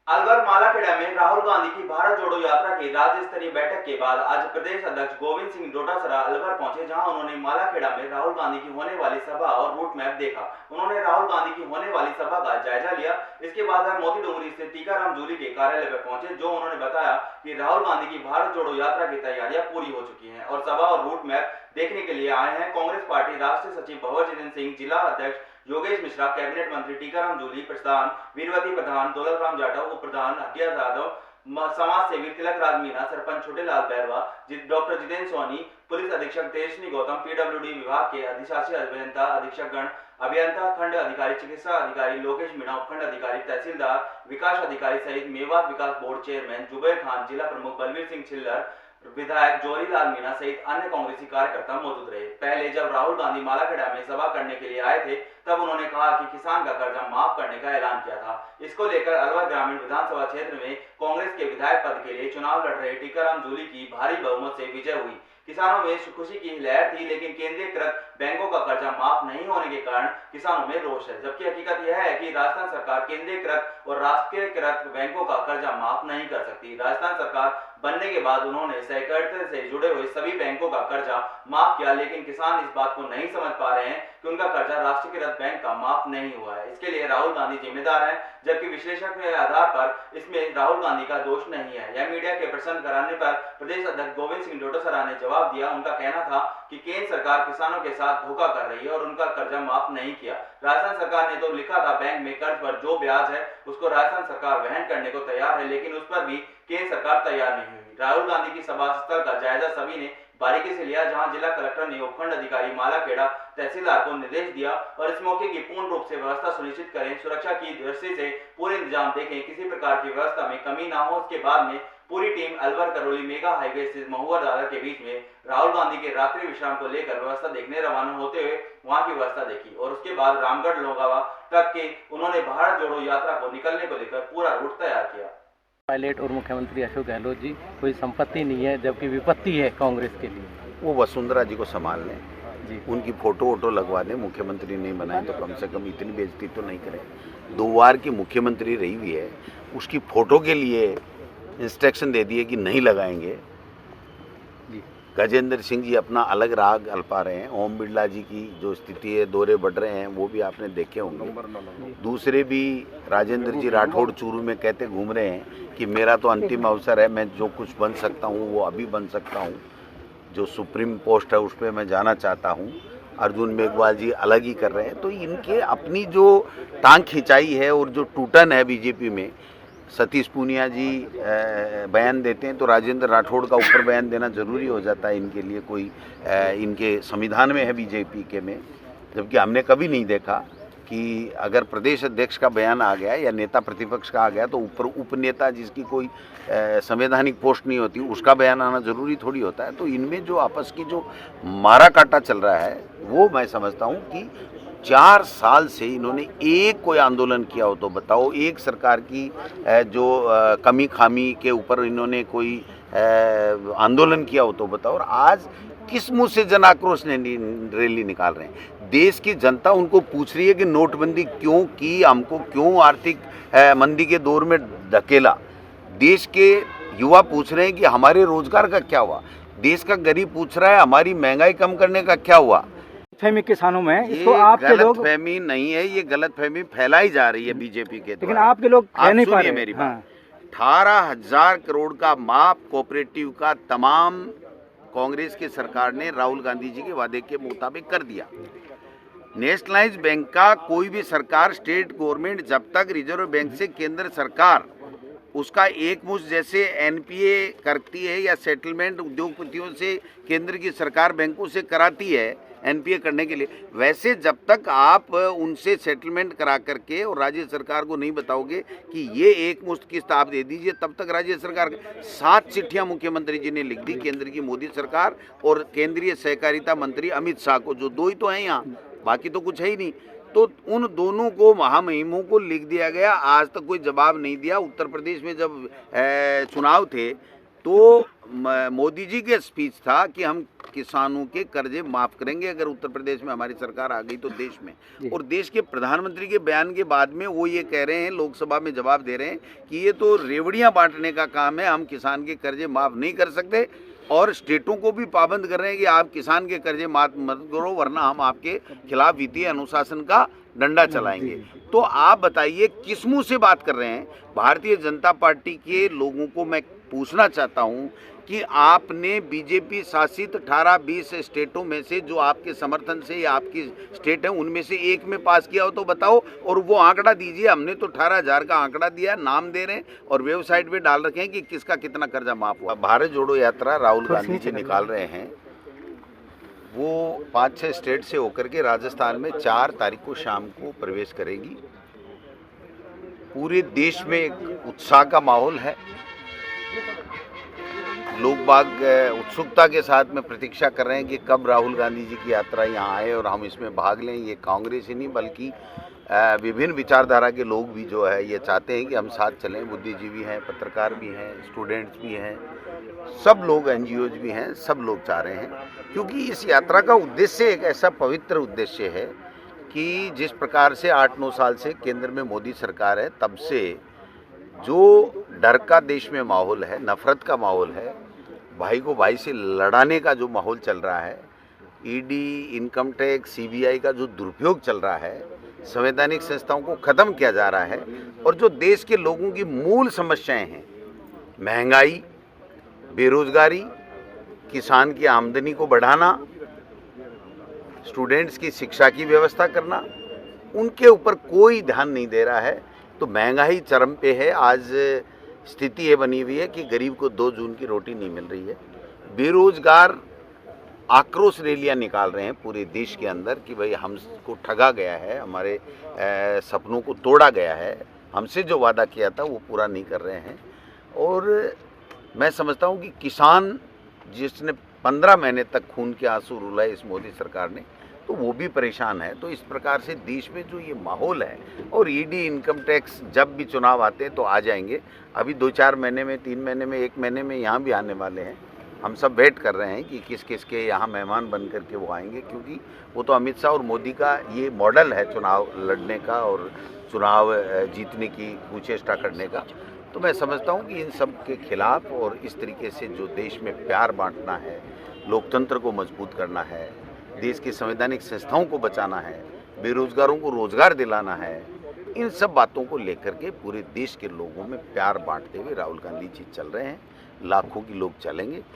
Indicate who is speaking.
Speaker 1: अलवर मालाखेड़ा में राहुल गांधी की भारत जोड़ो यात्रा की राज्य स्तरीय बैठक के बाद आज प्रदेश अध्यक्ष गोविंद सिंह डोटासरा अलवर पहुंचे, जहां उन्होंने मालाखेड़ा में राहुल गांधी की होने वाली सभा और रूट मैप देखा। उन्होंने राहुल गांधी की होने वाली सभा का जायजा लिया। इसके बाद वह मोती डूंगरी स्थित टीकाराम जूली के कार्यालय पर पहुंचे, जो उन्होंने बताया कि राहुल गांधी की भारत जोड़ो यात्रा की तैयारियां पूरी हो चुकी है और सभा और रूट मैप देखने के लिए आए हैं। कांग्रेस पार्टी राष्ट्रीय सचिव भंवर जितेंद्र सिंह, जिला अध्यक्ष योगेश मिश्रा, कैबिनेट मंत्री टीकाराम जूली, प्रधान वीरवती प्रधान, दौलतराम जाटव, उप प्रधान हटिया यादव, समाज सेवी तिलक राज मीना, सरपंच छोटेलाल बैरवा, डॉक्टर जितेंद्र सोनी, पुलिस अधीक्षक तेजस्वी गौतम, पीडब्ल्यूडी विभाग के अधिशासी अभियंता, अधीक्षक गण, अभियंता, खंड अधिकारी, चिकित्सा अधिकारी लोकेश मीणा, उपखंड अधिकारी, तहसीलदार, विकास अधिकारी सहित मेवात विकास बोर्ड चेयरमैन जुबैर खान, जिला प्रमुख बलवीर सिंह छिल्लर, विधायक जोरीलाल मीणा सहित अन्य कांग्रेसी कार्यकर्ता मौजूद रहे। पहले जब राहुल गांधी मालाखेड़ा में सभा करने के लिए आए थे, तब उन्होंने कहा कि किसान का कर्जा माफ करने का ऐलान किया था। इसको लेकर अलवर ग्रामीण विधानसभा क्षेत्र में कांग्रेस के विधायक पद के लिए चुनाव लड़ रहे टीकाराम जूली की भारी बहुमत से विजय हुई। किसानों में खुशी की लहर थी, लेकिन केंद्रीयकृत बैंकों का कर्जा माफ नहीं होने के कारण किसानों में रोष है। जबकि हकीकत यह है कि राजस्थान सरकार केंद्रीयकृत और राष्ट्रीयकृत बैंकों का कर्जा माफ नहीं कर सकती। राजस्थान सरकार बनने के बाद उन्होंने सहकारिता से जुड़े हुए सभी बैंकों का कर्जा माफ किया, लेकिन किसान इस बात को नहीं समझ पा रहे हैं कि उनका कर्जा राष्ट्रीयकृत बैंक का माफ नहीं हुआ है। इसके लिए राहुल गांधी जिम्मेदार हैं, जबकि विश्लेषक के आधार पर इसमें राहुल गांधी का दोष नहीं है। यह मीडिया के प्रश्न कराने पर प्रदेश अध्यक्ष गोविंद सिंह डोटासरा ने जवाब दिया। उनका कहना था कि केंद्र सरकार किसानों के साथ धोखा कर रही है और उनका कर्जा माफ नहीं किया। राजस्थान सरकार ने तो लिखा था बैंक में कर्ज पर जो ब्याज है उसको राजस्थान सरकार वहन करने को तैयार है, लेकिन उस पर भी केंद्र सरकार तैयार नहीं हुई। राहुल गांधी की सभा स्थल का जायजा सभी ने बारीकी से लिया, जहां जिला कलेक्टर ने उपखंड अधिकारी मालाखेड़ा तहसीलदार को निर्देश दिया और इस मौके की पूर्ण रूप से व्यवस्था सुनिश्चित करें, सुरक्षा की दृष्टि से पूरे इंतजाम देखें, किसी प्रकार की व्यवस्था में कमी ना हो। उसके बाद में पूरी team Alwar Karauli mega highway स्थित महुआ दादर के बीच में राहुल गांधी के रात्रि विश्राम को लेकर व्यवस्था देखने रवाना होते हुए वहां की व्यवस्था देखी और उसके बाद रामगढ़ लोगावा तक के उन्होंने भारत जोड़ो यात्रा को निकलने को लेकर पूरा रूट तैयार किया।
Speaker 2: पायलट और मुख्यमंत्री अशोक गहलोत जी कोई संपत्ति नहीं है, जबकि विपत्ति है कांग्रेस के लिए।
Speaker 3: वो वसुंधरा जी को संभाल लें
Speaker 2: जी,
Speaker 3: उनकी फोटो वोटो लगवा दें। मुख्यमंत्री नहीं बनाए तो कम से कम इतनी बेइज्जती तो नहीं करें। 2 बार की मुख्यमंत्री रही हुई है, उसकी फोटो के लिए इंस्ट्रक्शन दे दिए कि नहीं लगाएंगे।
Speaker 2: जी,
Speaker 3: गजेंद्र सिंह जी अपना अलग राग अल्पा रहे हैं। ओम बिरला जी की जो स्थिति है, दौरे बढ़ रहे हैं, वो भी आपने देखे होंगे। दूसरे भी राजेंद्र जी राठौड़ चूरू में कहते घूम रहे हैं कि मेरा तो अंतिम अवसर है, मैं जो कुछ बन सकता हूँ वो अभी बन सकता हूँ, जो सुप्रीम पोस्ट है उस पर मैं जाना चाहता हूँ। अर्जुन मेघवाल जी अलग ही कर रहे हैं। तो इनके अपनी जो टांग खिंचाई है और जो टूटन है बीजेपी में, सतीश पूनिया जी बयान देते हैं तो राजेंद्र राठौड़ का ऊपर बयान देना जरूरी हो जाता है इनके लिए। कोई इनके संविधान में है बीजेपी के में, जबकि हमने कभी नहीं देखा कि अगर प्रदेश अध्यक्ष का बयान आ गया या नेता प्रतिपक्ष का आ गया तो ऊपर उपनेता जिसकी कोई संवैधानिक पोस्ट नहीं होती उसका बयान आना जरूरी थोड़ी होता है। तो इनमें जो आपस की जो मारा काटा चल रहा है वो मैं समझता हूँ कि 4 साल से इन्होंने एक कोई आंदोलन किया हो तो बताओ, एक सरकार की जो कमी खामी के ऊपर इन्होंने कोई आंदोलन किया हो तो बताओ। और आज किस मुंह से जन आक्रोश रैली निकाल रहे हैं? देश की जनता उनको पूछ रही है कि नोटबंदी क्यों की, हमको क्यों आर्थिक मंदी के दौर में धकेला। देश के युवा पूछ रहे हैं कि हमारे रोजगार का क्या हुआ। देश का गरीब पूछ रहा है हमारी महंगाई कम करने का क्या हुआ।
Speaker 4: फहमी किसानों में इसको
Speaker 3: ये
Speaker 4: आपके लोग,
Speaker 3: गलतफहमी नहीं है, ये गलतफहमी फैलाई जा रही है बीजेपी के
Speaker 4: लेकिन
Speaker 3: द्वारा।
Speaker 4: आपके लोग कह
Speaker 3: आप
Speaker 4: नहीं पा
Speaker 3: सुनिए
Speaker 4: रहे।
Speaker 3: मेरी
Speaker 4: हाँ।
Speaker 3: बात। 18,000 करोड़ का माफ कोऑपरेटिव का तमाम कांग्रेस की सरकार ने राहुल गांधी जी के वादे के मुताबिक कर दिया। नेशनलाइज बैंक का कोई भी सरकार, स्टेट गवर्नमेंट, जब तक रिजर्व बैंक से केंद्र सरकार उसका एक मुश्त जैसे एनपीए करती है या सेटलमेंट उद्योगपतियों से केंद्र की सरकार बैंकों से कराती है एनपीए करने के लिए, वैसे जब तक आप उनसे सेटलमेंट करा करके और राज्य सरकार को नहीं बताओगे कि ये एक मुश्त किस्त आप दे दीजिए, तब तक राज्य सरकार 7 चिट्ठियां मुख्यमंत्री जी ने लिख दी केंद्र की मोदी सरकार और केंद्रीय सहकारिता मंत्री अमित शाह को, जो 2 ही तो हैं यहाँ, बाकी तो कुछ है ही नहीं। तो उन दोनों को, महामहिमों को लिख दिया गया। आज तक कोई जवाब नहीं दिया। उत्तर प्रदेश में जब चुनाव थे तो मोदी जी के स्पीच था कि हम किसानों के कर्जे माफ करेंगे अगर उत्तर प्रदेश में हमारी सरकार आ गई तो देश में। और देश के प्रधानमंत्री के बयान के बाद में वो ये कह रहे हैं, लोकसभा में जवाब दे रहे हैं कि ये तो रेवड़ियां बांटने का काम है, हम किसान के कर्जे माफ नहीं कर सकते। और स्टेटों को भी पाबंद कर रहे हैं कि आप किसान के कर्जे माफ मत करो वरना हम आपके खिलाफ वित्तीय अनुशासन का डंडा चलाएंगे। तो आप बताइए किस मुंह से बात कर रहे हैं? भारतीय जनता पार्टी के लोगों को मैं पूछना चाहता हूं कि आपने बीजेपी शासित 18-20 स्टेटों में से जो आपके समर्थन से या आपकी स्टेट है उनमें से एक में पास किया हो तो बताओ, और वो आंकड़ा दीजिए। हमने तो 18,000 का आंकड़ा दिया, नाम दे रहे हैं और वेबसाइट पे डाल रखे हैं कि किसका कितना कर्जा माफ हुआ। भारत जोड़ो यात्रा राहुल गांधी जी निकाल रहे हैं, वो 5-6 स्टेट से होकर के राजस्थान में 4 तारीख को शाम को प्रवेश करेगी। पूरे देश में एक उत्साह का माहौल है, लोग बाग उत्सुकता के साथ में प्रतीक्षा कर रहे हैं कि कब राहुल गांधी जी की यात्रा यहाँ आए और हम इसमें भाग लें। ये कांग्रेस ही नहीं बल्कि विभिन्न विचारधारा के लोग भी जो है ये चाहते हैं कि हम साथ चलें। बुद्धिजीवी हैं, पत्रकार भी हैं, स्टूडेंट्स भी हैं, सब लोग, NGOs भी हैं, सब लोग चाह रहे हैं। क्योंकि इस यात्रा का उद्देश्य एक ऐसा पवित्र उद्देश्य है कि जिस प्रकार से 8-9 साल से केंद्र में मोदी सरकार है, तब से जो डर का देश में माहौल है, नफरत का माहौल है, भाई को भाई से लड़ाने का जो माहौल चल रहा है, ED, इनकम टैक्स, CBI का जो दुरुपयोग चल रहा है, संवैधानिक संस्थाओं को ख़त्म किया जा रहा है, और जो देश के लोगों की मूल समस्याएं हैं, महंगाई, बेरोजगारी, किसान की आमदनी को बढ़ाना, स्टूडेंट्स की शिक्षा की व्यवस्था करना, उनके ऊपर कोई ध्यान नहीं दे रहा है। तो महंगाई चरम पे है। आज स्थिति ये बनी हुई है कि गरीब को 2 जून की रोटी नहीं मिल रही है। बेरोजगार आक्रोश रैलियां निकाल रहे हैं पूरे देश के अंदर कि भाई हमको ठगा गया है, हमारे सपनों को तोड़ा गया है, हमसे जो वादा किया था वो पूरा नहीं कर रहे हैं। और मैं समझता हूँ कि किसान जिसने 15 महीने तक खून के आंसू रुलाए इस मोदी सरकार ने, तो वो भी परेशान है। तो इस प्रकार से देश में जो ये माहौल है, और ED, इनकम टैक्स जब भी चुनाव आते हैं तो आ जाएंगे। अभी 2-4 महीने में, 3 महीने में, 1 महीने में यहाँ भी आने वाले हैं। हम सब वेट कर रहे हैं कि किस किस के यहाँ मेहमान बन करके वो आएंगे, क्योंकि वो तो अमित शाह और मोदी का ये मॉडल है चुनाव लड़ने का और चुनाव जीतने की कुचेष्टा करने का। तो मैं समझता हूँ कि इन सब के खिलाफ और इस तरीके से जो देश में प्यार बांटना है, लोकतंत्र को मजबूत करना है, देश की संवैधानिक संस्थाओं को बचाना है, बेरोजगारों को रोजगार दिलाना है, इन सब बातों को लेकर के पूरे देश के लोगों में प्यार बांटते हुए राहुल गांधी जी चल रहे हैं। लाखों की लोग चलेंगे।